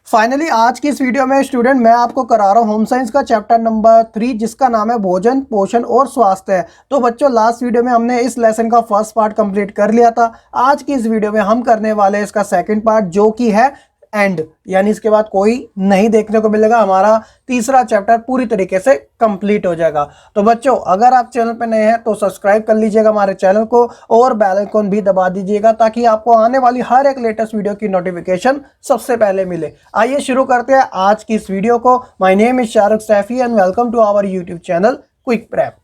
Finally आज की इस वीडियो में स्टूडेंट मैं आपको करा रहा हूँ होम साइंस का चैप्टर नंबर 3 जिसका नाम है भोजन पोषण और स्वास्थ्य है। तो बच्चों लास्ट वीडियो में हमने इस लेसन का फर्स्ट पार्ट कंप्लीट कर लिया था। आज की इस वीडियो में हम करने वाले हैं इसका सेकंड पार्ट जो कि है एंड, यानी इसके बाद कोई नहीं देखने को मिलेगा। हमारा तीसरा चैप्टर पूरी तरीके से कंप्लीट हो जाएगा। तो बच्चों अगर आप चैनल पर नए हैं तो सब्सक्राइब कर लीजिएगा हमारे चैनल को और बेल आइकन भी दबा दीजिएगा ताकि आपको आने वाली हर एक लेटेस्ट वीडियो की नोटिफिकेशन सबसे पहले मिले। आइए शुरू करते हैं आज की इस वीडियो को। My name is Shahrukh Saifi and welcome to our YouTube channel quick prep.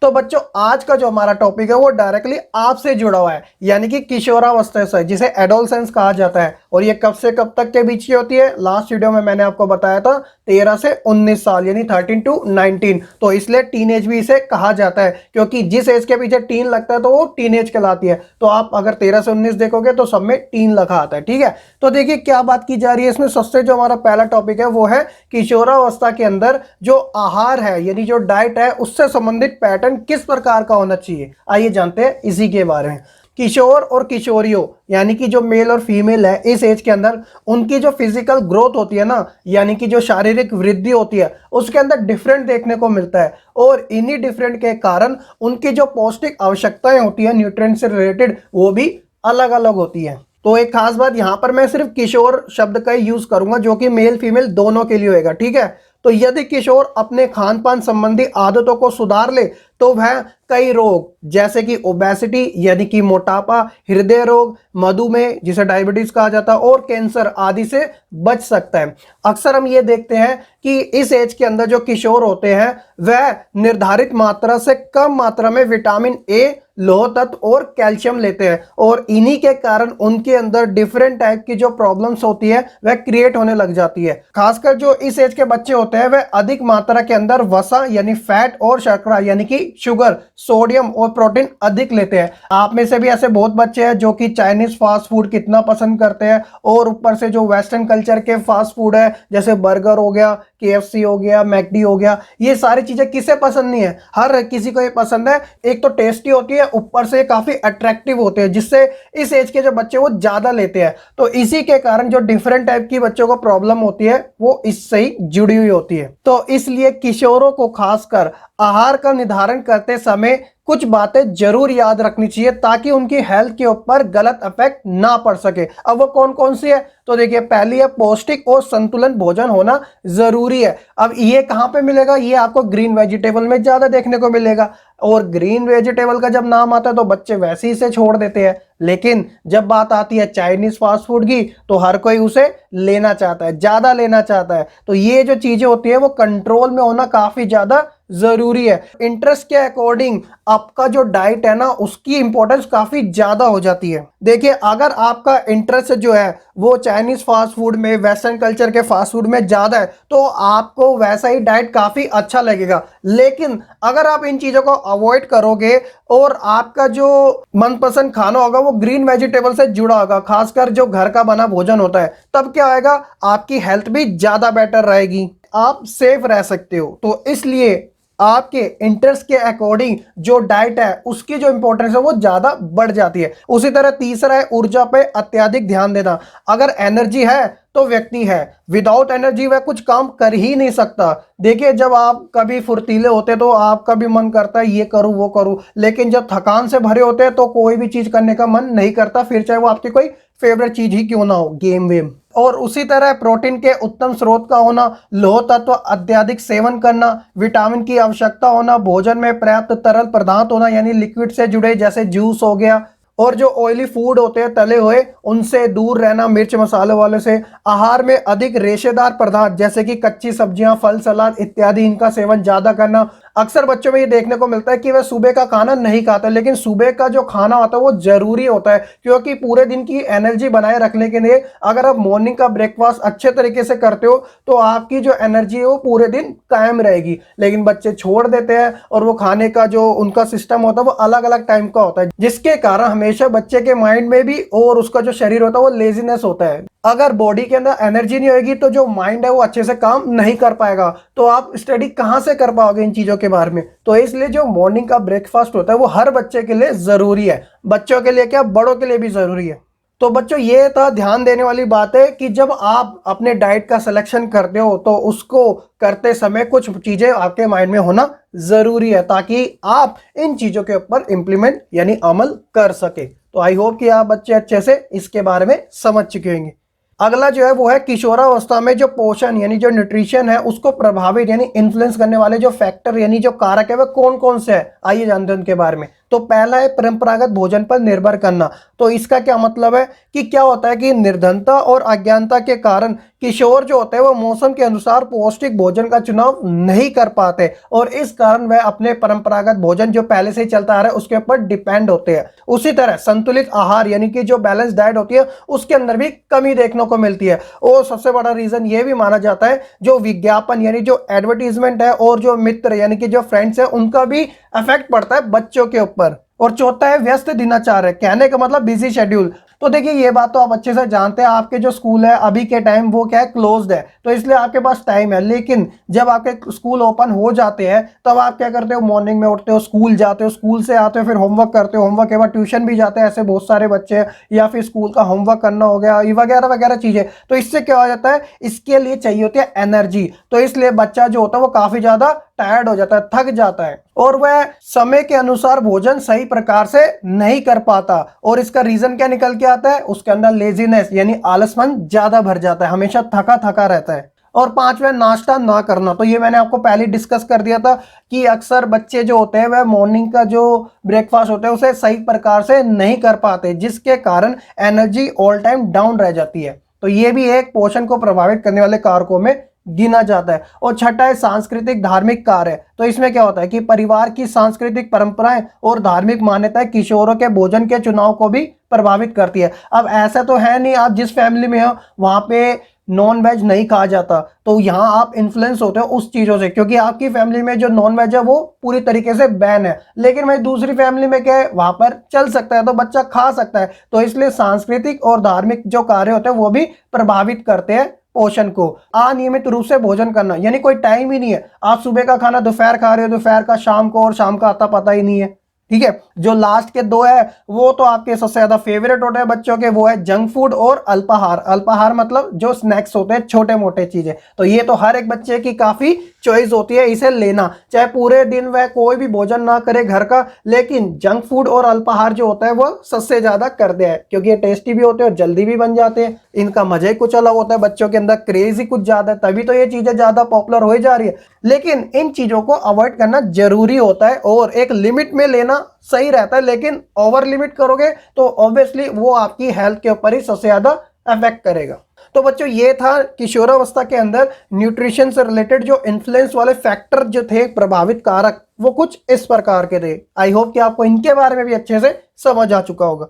तो बच्चों आज का जो हमारा टॉपिक है वो डायरेक्टली आपसे जुड़ा हुआ है, यानी कि किशोरावस्था से, जिसे एडोलसेंस कहा जाता है। और ये कब से कब तक के बीच की होती है? लास्ट वीडियो में मैंने आपको बताया था 13 से 19 साल, यानी 13 to 19। तो इसलिए टीनेज भी इसे कहा जाता है क्योंकि जिस एज के पीछे टीन लगता है तो वो टीनेज कहलाती है। तो आप अगर 13 से 19 देखोगे तो सब में टीन लिखा आता है, ठीक है। तो देखिए क्या बात की जा रही है इसमें। सबसे जो हमारा पहला टॉपिक है वो है किशोरावस्था के अंदर जो आहार है, यानी जो डाइट है, उससे संबंधित पैटर्न किस प्रकार का होना चाहिए। आइए जानते हैं इसी के बारे में। किशोर और किशोरियों यानी कि जो मेल और फीमेल है इस एज के अंदर, उनकी जो फिजिकल ग्रोथ होती है ना, यानी कि जो शारीरिक वृद्धि होती है, उसके अंदर डिफरेंट देखने को मिलता है। और इन्हीं डिफरेंट के कारण उनकी जो पौष्टिक आवश्यकताएं होती है न्यूट्रिएंट से रिलेटेड, वो भी अलग अलग होती है। तो एक खास बात यहाँ पर मैं सिर्फ किशोर शब्द का ही यूज करूंगा जो कि मेल फीमेल दोनों के लिए होगा, ठीक है। तो यदि किशोर अपने खान पान संबंधी आदतों को सुधार ले तो वह कई रोग जैसे कि ओबेसिटी यानी कि मोटापा, हृदय रोग, मधुमेह जिसे डायबिटीज कहा जाता है, और कैंसर आदि से बच सकता है। अक्सर हम ये देखते हैं कि इस एज के अंदर जो किशोर होते हैं वह निर्धारित मात्रा से कम मात्रा में विटामिन ए, लौह तत्व और कैल्शियम लेते हैं, और इन्हीं के कारण उनके अंदर डिफरेंट टाइप की जो प्रॉब्लम्स होती है वह क्रिएट होने लग जाती है। खासकर जो इस एज के बच्चे होते हैं वह अधिक मात्रा के अंदर वसा यानी फैट और शर्करा यानी कि शुगर, सोडियम और प्रोटीन अधिक लेते हैं। आप में से भी ऐसे बहुत बच्चे हैं जो कि चाइनीज फास्ट फूड कितना पसंद करते हैं, और ऊपर से जो वेस्टर्न कल्चर के फास्ट फूड है जैसे बर्गर हो गया, KFC हो गया, मैकडी हो गया, ये सारी चीजें किसे पसंद नहीं है? हर किसी को ये पसंद है। एक तो टेस्टी होती है, ऊपर से काफी अट्रैक्टिव होते हैं, जिससे इस एज के जो बच्चे वो ज्यादा लेते हैं। तो इसी के कारण जो डिफरेंट टाइप की बच्चों को प्रॉब्लम होती है वो इससे ही जुड़ी हुई होती है। तो इसलिए किशोरों को खासकर आहार का निर्धारण करते समय कुछ बातें जरूर याद रखनी चाहिए ताकि उनकी हेल्थ के ऊपर गलत इफेक्ट ना पड़ सके। अब वो कौन कौन सी है? तो देखिए पहली है पौष्टिक और संतुलन भोजन होना जरूरी है। अब ये कहां पे मिलेगा? ये आपको ग्रीन वेजिटेबल में ज्यादा देखने को मिलेगा, और ग्रीन वेजिटेबल का जब नाम आता है तो बच्चे वैसे ही इसे छोड़ देते हैं। लेकिन जब बात आती है चाइनीज फास्ट फूड की तो हर कोई उसे लेना चाहता है, ज्यादा लेना चाहता है। तो ये जो चीजें होती है वो कंट्रोल में होना काफी ज्यादा जरूरी है। इंटरेस्ट के अकॉर्डिंग आपका जो डाइट है ना उसकी इंपॉर्टेंस काफी ज्यादा हो जाती है। देखिए अगर आपका इंटरेस्ट जो है वो चाइनीज फास्ट फूड में, वेस्टर्न कल्चर के फास्ट फूड में ज्यादा है तो आपको वैसा ही डाइट काफी अच्छा लगेगा। लेकिन अगर आप इन चीजों को अवॉइड करोगे और आपका जो मनपसंद खाना होगा वो ग्रीन वेजिटेबल से जुड़ा होगा, खासकर जो घर का बना भोजन होता है, तब क्या होगा? आपकी हेल्थ भी ज्यादा बेटर रहेगी, आप सेफ रह सकते हो। तो इसलिए आपके इंटरेस्ट के अकॉर्डिंग जो डाइट है उसकी जो इंपॉर्टेंस है वो ज्यादा बढ़ जाती है। उसी तरह तीसरा है ऊर्जा पे अत्यधिक ध्यान देना। अगर एनर्जी है तो व्यक्ति है, विदाउट एनर्जी वह कुछ काम कर ही नहीं सकता। देखिए जब आप कभी फुर्तीले होते तो आपका भी मन करता है ये करूं वो करूं, लेकिन जब थकान से भरे होते हैं तो कोई भी चीज करने का मन नहीं करता, फिर चाहे वो आपकी कोई फेवरेट चीज ही क्यों ना हो, गेम वेम। और उसी तरह प्रोटीन के उत्तम स्रोत का होना, लौह तत्व अत्यधिक सेवन करना, विटामिन की आवश्यकता होना, भोजन में पर्याप्त तरल पदार्थ होना यानी लिक्विड से जुड़े जैसे जूस हो गया, और जो ऑयली फूड होते हैं तले हुए उनसे दूर रहना, मिर्च मसाले वाले से। आहार में अधिक रेशेदार पदार्थ जैसे कि कच्ची सब्जियां, फल, सलाद इत्यादि इनका सेवन ज्यादा करना। अक्सर बच्चों में ये देखने को मिलता है कि वह सुबह का खाना नहीं खाता, लेकिन सुबह का जो खाना होता है वो जरूरी होता है क्योंकि पूरे दिन की एनर्जी बनाए रखने के लिए अगर आप मॉर्निंग का ब्रेकफास्ट अच्छे तरीके से करते हो तो आपकी जो एनर्जी है वो पूरे दिन कायम रहेगी। लेकिन बच्चे छोड़ देते हैं और वो खाने का जो उनका सिस्टम होता है वो अलग अलग टाइम का होता है, जिसके कारण हमेशा बच्चे के माइंड में भी और उसका जो शरीर होता है वो लेजीनेस होता है। अगर बॉडी के अंदर एनर्जी नहीं होगी तो जो माइंड है वो अच्छे से काम नहीं कर पाएगा, तो आप स्टडी कहाँ से कर पाओगे इन चीज़ों के बारे में। तो इसलिए जो मॉर्निंग का ब्रेकफास्ट होता है वो हर बच्चे के लिए ज़रूरी है, बच्चों के लिए क्या बड़ों के लिए भी ज़रूरी है। तो बच्चों ये था ध्यान देने वाली बात है कि जब आप अपने डाइट का सिलेक्शन करते हो तो उसको करते समय कुछ चीज़ें आपके माइंड में होना ज़रूरी है ताकि आप इन चीज़ों के ऊपर इम्प्लीमेंट यानी अमल कर सके। तो आई होप कि आप बच्चे अच्छे से इसके बारे में समझ चुके होंगे। अगला जो है वो है किशोरावस्था में जो पोषण यानी जो न्यूट्रिशन है उसको प्रभावित यानी इन्फ्लुएंस करने वाले जो फैक्टर यानी जो कारक है वह कौन कौन से है, आइए जानते हैं उनके बारे में। तो पहला है परंपरागत भोजन पर निर्भर करना। तो इसका क्या मतलब है कि क्या होता है कि निर्धनता और अज्ञानता के कारण किशोर जो होते हैं वो मौसम के अनुसार पौष्टिक भोजन का चुनाव नहीं कर पाते और इस कारण वह अपने परंपरागत भोजन जो पहले से ही चलता आ रहा है उसके ऊपर डिपेंड होते हैं। उसी तरह संतुलित आहार यानी कि जो बैलेंस डाइट होती है उसके अंदर भी कमी देखने को मिलती है। और सबसे बड़ा रीजन ये भी माना जाता है जो विज्ञापन यानी जो एडवर्टीजमेंट है और जो मित्र यानी कि जो फ्रेंड्स है उनका भी इफेक्ट पड़ता है बच्चों के ऊपर। और चौथा है व्यस्त दिनचर्या, कहने का मतलब बिजी शेड्यूल। तो देखिए ये बात तो आप अच्छे से जानते हैं, आपके जो स्कूल है अभी के टाइम वो क्या है क्लोज्ड है, तो इसलिए आपके पास टाइम है। लेकिन जब आपके स्कूल ओपन हो जाते हैं तब आप क्या करते हो, मॉर्निंग में उठते हो, स्कूल जाते हो, स्कूल से आते हो, फिर होमवर्क करते हो, होमवर्क के बाद ट्यूशन भी जाते हैं, ऐसे बहुत सारे बच्चे हैं, या फिर स्कूल का होमवर्क करना हो गया, ये वगैरह वगैरह चीजें। तो इससे क्या हो जाता है, इसके लिए चाहिए होती है एनर्जी। तो इसलिए बच्चा जो होता है वो काफी ज्यादा टायर्ड हो जाता है, थक जाता है और वह समय के अनुसार भोजन सही प्रकार से नहीं कर पाता। और इसका रीजन क्या निकल के आता है, उसके अंदर लेजीनेस यानी आलसपन ज्यादा भर जाता है, हमेशा थका थका रहता है। और पांचवा नाश्ता ना करना। तो ये मैंने आपको पहले डिस्कस कर दिया था कि अक्सर बच्चे जो होते हैं वह मॉर्निंग का जो ब्रेकफास्ट होता है उसे सही प्रकार से नहीं कर पाते, जिसके कारण एनर्जी ऑल टाइम डाउन रह जाती है। तो ये भी एक पोषण को प्रभावित करने वाले कारकों में गिना जाता है। और छठा है सांस्कृतिक धार्मिक कार्य। तो इसमें क्या होता है कि परिवार की सांस्कृतिक परंपराएं और धार्मिक मान्यताएं किशोरों के भोजन के चुनाव को भी प्रभावित करती है। अब ऐसा तो है नहीं आप जिस फैमिली में हो वहां पे नॉन वेज नहीं कहा जाता, तो यहाँ आप इन्फ्लुएंस होते हो उस चीजों से, क्योंकि आपकी फैमिली में जो नॉन वेज है वो पूरी तरीके से बैन है। लेकिन भाई दूसरी फैमिली में क्या है, वहां पर चल सकता है, तो बच्चा खा सकता है। तो इसलिए सांस्कृतिक और धार्मिक जो कार्य होते हैं वो भी प्रभावित करते हैं पोषण को। अनियमित रूप से भोजन करना यानी कोई टाइम ही नहीं है, आप सुबह का खाना दोपहर खा रहे हो, दोपहर का शाम को, और शाम का आता पता ही नहीं है। ठीक है, जो लास्ट के दो है वो तो आपके सबसे ज्यादा फेवरेट होते हैं बच्चों के, वो है जंक फूड और अल्पाहार। अल्पाहार मतलब जो स्नैक्स होते हैं, छोटे मोटे चीजें। तो ये तो हर एक बच्चे की काफी चॉइस होती है इसे लेना, चाहे पूरे दिन वह कोई भी भोजन ना करे घर का, लेकिन जंक फूड और अल्पाहार जो होता है वो सबसे ज्यादा कर दे है, क्योंकि ये टेस्टी भी होते हैं और जल्दी भी बन जाते हैं। इनका मजा ही कुछ अलग होता है, बच्चों के अंदर क्रेज ही कुछ ज्यादा है, तभी तो ये चीजें ज्यादा पॉपुलर हो जा रही है। लेकिन इन चीजों को अवॉइड करना जरूरी होता है और एक लिमिट में लेना सही रहता है। लेकिन ओवर लिमिट करोगे तो ऑब्वियसली वो आपकी हेल्थ के ऊपर ही सबसे ज्यादा अफेक्ट करेगा। तो बच्चों ये था किशोरावस्था के अंदर न्यूट्रिशन से रिलेटेड जो इन्फ्लुएंस वाले फैक्टर जो थे, प्रभावित कारक, वो कुछ इस प्रकार के थे। आई होप कि आपको इनके बारे में भी अच्छे से समझ आ चुका होगा।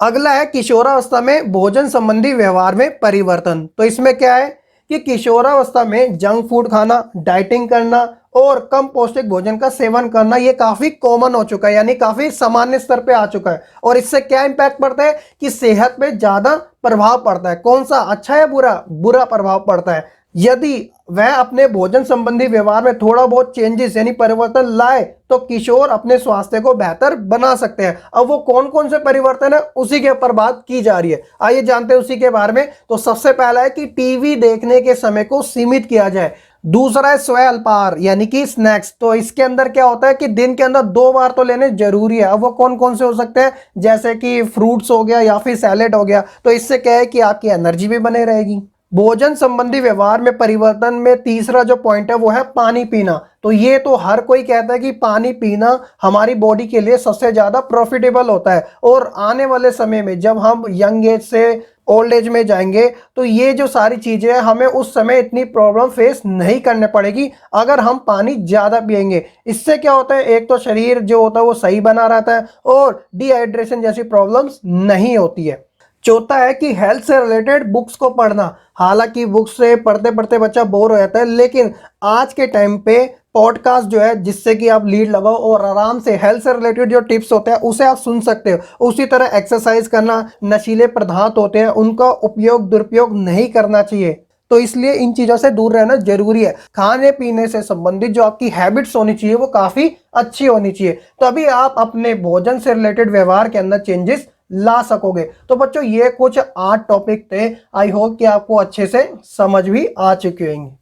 अगला है किशोरावस्था में भोजन संबंधी व्यवहार में परिवर्तन। तो इसमें क्या है कि किशोरावस्था में जंक फूड खाना, डाइटिंग करना और कम पौष्टिक भोजन का सेवन करना ये काफी कॉमन हो चुका है, यानी काफी सामान्य स्तर पे आ चुका है। और इससे क्या इंपैक्ट पड़ता है कि सेहत पे ज्यादा प्रभाव पड़ता है। कौन सा, अच्छा या बुरा? बुरा प्रभाव पड़ता है। यदि वह अपने भोजन संबंधी व्यवहार में थोड़ा बहुत चेंजेस यानी परिवर्तन लाए तो किशोर अपने स्वास्थ्य को बेहतर बना सकते हैं। अब वो कौन कौन से परिवर्तन है उसी के ऊपर बात की जा रही है, आइए जानते हैं उसी के बारे में। तो सबसे पहला है कि टीवी देखने के समय को सीमित किया जाए। दूसरा है स्वयं अल्पाहार यानी कि स्नैक्स। तो इसके अंदर क्या होता है कि दिन के अंदर 2 बार तो लेने जरूरी है। अब वो कौन कौन से हो सकते हैं, जैसे कि फ्रूट्स हो गया या फिर सैलेड हो गया। तो इससे क्या है कि आपकी एनर्जी भी बने रहेगी। भोजन संबंधी व्यवहार में परिवर्तन में तीसरा जो पॉइंट है वो है पानी पीना। तो ये तो हर कोई कहता है कि पानी पीना हमारी बॉडी के लिए सबसे ज्यादा प्रॉफिटेबल होता है। और आने वाले समय में जब हम यंग एज से ओल्ड एज में जाएंगे तो ये जो सारी चीजें हैं हमें उस समय इतनी प्रॉब्लम फेस नहीं करने पड़ेगी अगर हम पानी ज्यादा पिएंगे। इससे क्या होता है, एक तो शरीर जो होता है वो सही बना रहता है और डिहाइड्रेशन जैसी प्रॉब्लम्स नहीं होती है। चौथा है कि हेल्थ से रिलेटेड बुक्स को पढ़ना। हालांकि बुक्स से पढ़ते पढ़ते बच्चा बोर हो जाता है, लेकिन आज के टाइम पे पॉडकास्ट जो है जिससे कि आप लीड लगाओ और आराम से हेल्थ से रिलेटेड जो टिप्स होते हैं उसे आप सुन सकते हो। उसी तरह एक्सरसाइज करना, नशीले पदार्थ होते हैं उनका उपयोग दुरुपयोग नहीं करना चाहिए। तो इसलिए इन चीजों से दूर रहना जरूरी है। खाने पीने से संबंधित जो आपकी हैबिट्स होनी चाहिए वो काफी अच्छी होनी चाहिए, तभी आप अपने भोजन से रिलेटेड व्यवहार के अंदर चेंजेस ला सकोगे। तो बच्चों ये कुछ 8 टॉपिक थे, आई होप कि आपको अच्छे से समझ भी आ चुके होंगे।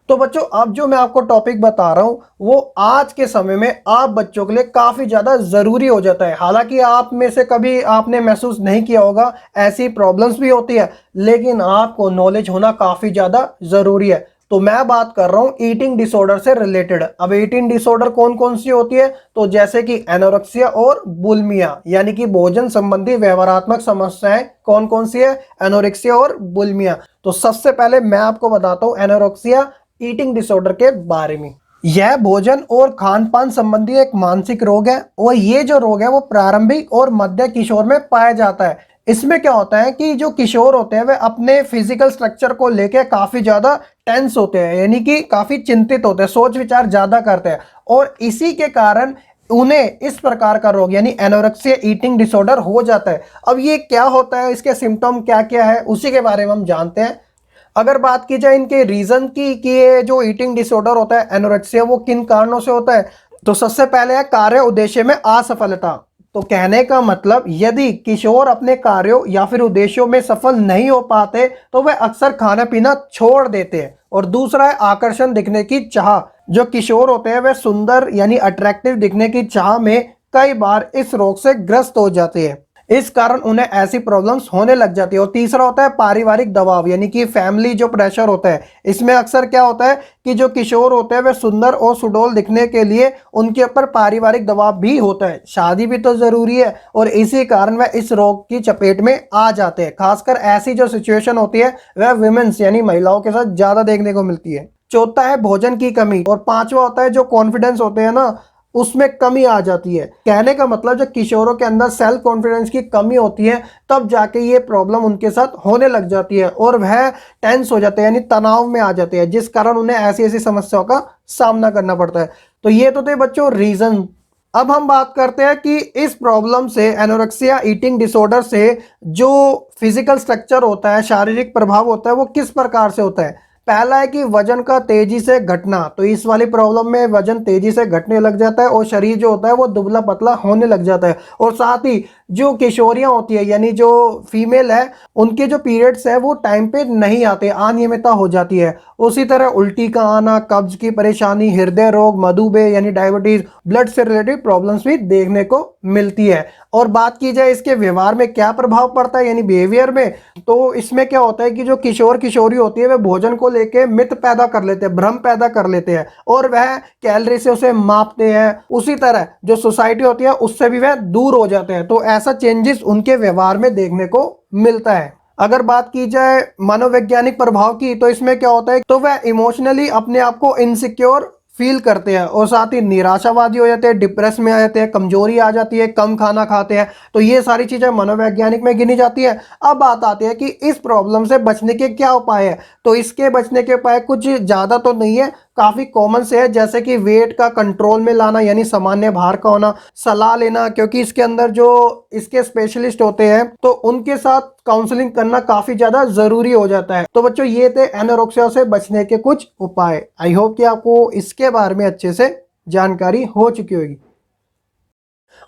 तो बच्चों अब जो मैं आपको टॉपिक बता रहा हूं वो आज के समय में आप बच्चों के लिए काफी ज्यादा जरूरी हो जाता है। हालांकि आप में से कभी आपने महसूस नहीं किया होगा, ऐसी प्रॉब्लम्स भी होती है, लेकिन आपको नॉलेज होना काफी ज्यादा जरूरी है। तो मैं बात कर रहा हूं ईटिंग डिसऑर्डर से रिलेटेड। अब ईटिंग डिसऑर्डर कौन कौन सी होती है, तो जैसे कि एनोरेक्सिया और बुलिमिया, यानी कि भोजन संबंधी व्यवहारात्मक समस्याएं कौन कौन सी है, एनोरेक्सिया और बुलिमिया। तो सबसे पहले मैं आपको बताता हूं एनोरेक्सिया ईटिंग डिसऑर्डर के बारे में। यह भोजन और खान पान संबंधी एक मानसिक रोग है, और ये जो रोग है वो प्रारंभिक और मध्य किशोर में पाया जाता है। इसमें क्या होता है कि जो किशोर होते हैं वे अपने फिजिकल स्ट्रक्चर को लेकर काफी ज्यादा टेंस होते हैं, यानी कि काफी चिंतित होते हैं, सोच विचार ज्यादा करते हैं, और इसी के कारण उन्हें इस प्रकार का रोग यानी एनोरेक्सिया ईटिंग डिसऑर्डर हो जाता है। अब ये क्या होता है, इसके सिम्टम क्या क्या है, उसी के बारे में हम जानते हैं। अगर बात की जाए इनके रीजन की कि ये जो ईटिंग डिसऑर्डर होता है एनोरेक्सिया वो किन कारणों से होता है, तो सबसे पहले है कार्य उद्देश्य में असफलता। तो कहने का मतलब यदि किशोर अपने कार्यों या फिर उद्देश्यों में सफल नहीं हो पाते तो वे अक्सर खाना पीना छोड़ देते हैं। और दूसरा है आकर्षण दिखने की चाह। जो किशोर होते हैं वे सुंदर यानी अट्रैक्टिव दिखने की चाह में कई बार इस रोग से ग्रस्त हो जाते हैं, इस कारण उन्हें ऐसी प्रॉब्लम्स होने लग जाती है। और तीसरा होता है पारिवारिक दबाव, यानी कि फैमिली जो प्रेशर होता है। इसमें अक्सर क्या होता है कि जो किशोर होते हैं वे सुंदर और सुडौल दिखने के लिए उनके ऊपर पारिवारिक दबाव भी होता है, शादी भी तो जरूरी है, और इसी कारण वह इस रोग की चपेट में आ जाते हैं। खासकर ऐसी जो सिचुएशन होती है वह विमेंस यानी महिलाओं के साथ ज्यादा देखने को मिलती है। चौथा है भोजन की कमी, और पांचवा होता है जो कॉन्फिडेंस होते हैं ना उसमें कमी आ जाती है। कहने का मतलब जब किशोरों के अंदर सेल्फ कॉन्फिडेंस की कमी होती है तब जाके ये प्रॉब्लम उनके साथ होने लग जाती है, और वह टेंस हो जाते हैं यानी तनाव में आ जाते हैं, जिस कारण उन्हें ऐसी ऐसी समस्याओं का सामना करना पड़ता है। तो ये तो थे बच्चों रीजन। अब हम बात करते हैं कि इस प्रॉब्लम से एनोरेक्सिया ईटिंग डिसऑर्डर से जो फिजिकल स्ट्रक्चर होता है, शारीरिक प्रभाव होता है, वो किस प्रकार से होता है। पहला है कि वजन का तेजी से घटना। तो इस वाली प्रॉब्लम में वजन तेजी से घटने लग जाता है और शरीर जो होता है वो दुबला पतला होने लग जाता है। और साथ ही जो किशोरियां होती है यानी जो फीमेल है उनके जो पीरियड्स है वो टाइम पे नहीं आते, अनियमितता हो जाती है। उसी तरह उल्टी का आना, कब्ज की परेशानी, हृदय रोग, मधुमेह यानी डायबिटीज, ब्लड से रिलेटेड प्रॉब्लम्स भी देखने को मिलती है। और बात की जाए इसके व्यवहार में क्या प्रभाव पड़ता है यानी बिहेवियर में, तो इसमें क्या होता है कि जो किशोर किशोरी होती है वे भोजन को लेके मिथ पैदा कर लेते हैं, भ्रम पैदा कर लेते हैं, और वह कैलोरी से उसे मापते हैं। उसी तरह जो सोसाइटी होती है उससे भी वह दूर हो जाते हैं। तो ऐसा चेंजेस उनके व्यवहार में देखने को मिलता है। अगर बात की जाए मनोवैज्ञानिक प्रभाव की, तो इसमें क्या होता है तो वह इमोशनली अपने आप को इनसिक्योर फील करते हैं, और साथ ही निराशावादी हो जाते हैं, डिप्रेस में आ जाते हैं, कमजोरी आ जाती है, कम खाना खाते हैं। तो ये सारी चीजें मनोवैज्ञानिक में गिनी जाती है। अब बात आती है कि इस प्रॉब्लम से बचने के क्या उपाय है। तो इसके बचने के उपाय कुछ ज्यादा तो नहीं है, काफी कॉमन से है, जैसे कि वेट का कंट्रोल में लाना यानी सामान्य भार का होना, सलाह लेना क्योंकि इसके अंदर जो इसके स्पेशलिस्ट होते हैं तो उनके साथ काउंसलिंग करना काफी ज्यादा जरूरी हो जाता है। तो बच्चों ये थे एनोरेक्सिया से बचने के कुछ उपाय। आई होप कि आपको इसके बारे में अच्छे से जानकारी हो चुकी होगी।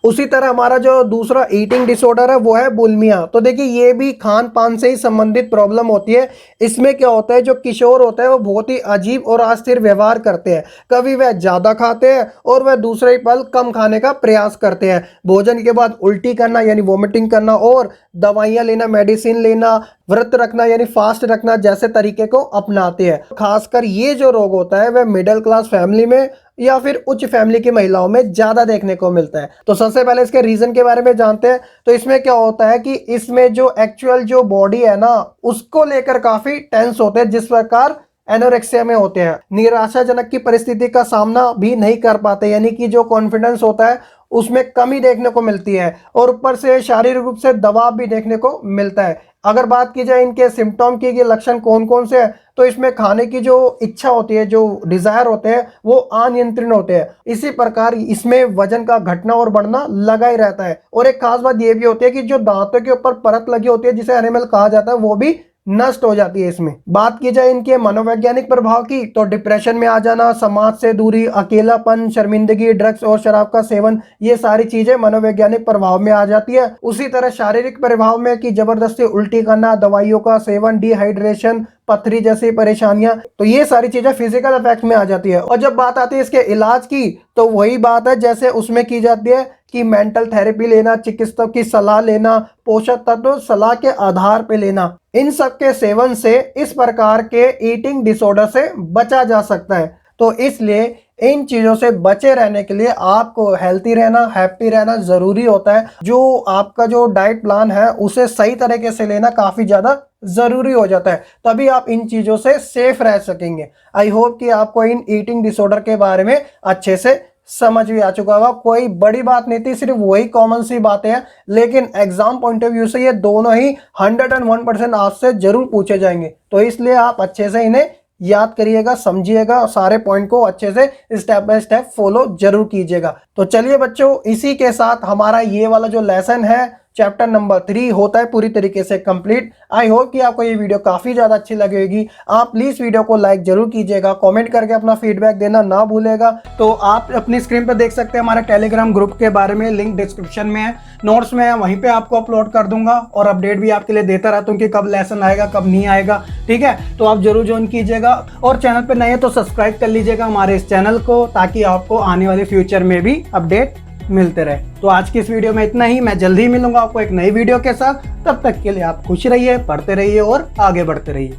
उसी तरह हमारा जो दूसरा ईटिंग डिसऑर्डर है वो है बुलिमिया। तो देखिए ये भी खान पान से ही संबंधित प्रॉब्लम होती है। इसमें क्या होता है जो किशोर होता है वो बहुत ही अजीब और अस्थिर व्यवहार करते हैं। कभी वह ज्यादा खाते हैं और वह दूसरे ही पल कम खाने का प्रयास करते हैं। भोजन के बाद उल्टी करना यानी वॉमिटिंग करना, और दवाइयां लेना, मेडिसिन लेना, व्रत रखना यानी फास्ट रखना जैसे तरीके को अपनाते हैं। खासकर ये जो रोग होता है वह मिडिल क्लास फैमिली में या फिर उच्च फैमिली की महिलाओं में ज्यादा देखने को मिलता है। तो सबसे पहले इसके रीजन के बारे में जानते हैं। तो इसमें क्या होता है कि इसमें जो एक्चुअल जो बॉडी है ना उसको लेकर काफी टेंस होते हैं, जिस प्रकार एनोरेक्सिया में होते हैं। निराशाजनक की परिस्थिति का सामना भी नहीं कर पाते, यानी कि जो कॉन्फिडेंस होता है उसमें कमी देखने को मिलती है और ऊपर से शारीरिक रूप से दबाव भी देखने को मिलता है। अगर बात की जाए इनके सिम्टम की, ये लक्षण कौन कौन से हैं, तो इसमें खाने की जो इच्छा होती है, जो डिजायर होते हैं, वो अनियंत्रित होते हैं। इसी प्रकार इसमें वजन का घटना और बढ़ना लगा ही रहता है। और एक खास बात ये भी होती है कि जो दांतों के ऊपर परत लगी होती है जिसे एनिमल कहा जाता है, वो भी नष्ट हो जाती है इसमें। बात की जाए इनके मनोवैज्ञानिक प्रभाव की, तो डिप्रेशन में आ जाना, समाज से दूरी, अकेलापन, शर्मिंदगी, ड्रग्स और शराब का सेवन, ये सारी चीजें मनोवैज्ञानिक प्रभाव में आ जाती है। उसी तरह शारीरिक प्रभाव में कि जबरदस्ती उल्टी करना, दवाइयों का सेवन, डिहाइड्रेशन, पथरी जैसी परेशानियां, तो ये सारी चीजें फिजिकल इफेक्ट में आ जाती है। और जब बात आती है इसके इलाज की, तो वही बात है जैसे उसमें की जाती है कि मेंटल थेरेपी लेना, चिकित्सक की सलाह लेना, पोषक तत्व सलाह के आधार पे लेना। इन सब के सेवन से इस प्रकार के ईटिंग डिसऑर्डर से बचा जा सकता है। तो इसलिए इन चीजों से बचे रहने के लिए आपको हेल्थी रहना, हैप्पी रहना जरूरी होता है। जो आपका जो डाइट प्लान है उसे सही तरीके से लेना काफी ज्यादा जरूरी हो जाता है, तभी आप इन चीजों से सेफ रह सकेंगे। आई होप कि आपको इन ईटिंग डिसऑर्डर के बारे में अच्छे से समझ भी आ चुका होगा। कोई बड़ी बात नहीं थी, सिर्फ वही कॉमन सी बातें हैं, लेकिन एग्जाम पॉइंट ऑफ व्यू से ये दोनों ही 101% आपसे जरूर पूछे जाएंगे। तो इसलिए आप अच्छे से इन्हें याद करिएगा, समझिएगा, सारे पॉइंट को अच्छे से स्टेप बाय स्टेप फॉलो जरूर कीजिएगा। तो चलिए बच्चों, इसी के साथ हमारा ये वाला जो लेसन है चैप्टर नंबर 3 होता है पूरी तरीके से कंप्लीट। आई होप कि आपको ये वीडियो काफी ज्यादा अच्छी लगेगी। आप प्लीज वीडियो को लाइक जरूर कीजिएगा, कमेंट करके अपना फीडबैक देना ना भूलेगा। तो आप अपनी स्क्रीन पर देख सकते हैं हमारे टेलीग्राम ग्रुप के बारे में, लिंक डिस्क्रिप्शन में है, नोट्स में है, वहीं पे आपको अपलोड कर दूंगा और अपडेट भी आपके लिए देता रहता हूँ कि कब लेसन आएगा कब नहीं आएगा। ठीक है, तो आप जरूर ज्वाइन कीजिएगा और चैनल पे नए हैं तो सब्सक्राइब कर लीजिएगा हमारे इस चैनल को, ताकि आपको आने वाले फ्यूचर में भी अपडेट मिलते रहे। तो आज की इस वीडियो में इतना ही, मैं जल्दी ही मिलूंगा आपको एक नई वीडियो के साथ। तब तक के लिए आप खुश रहिए, पढ़ते रहिए और आगे बढ़ते रहिए।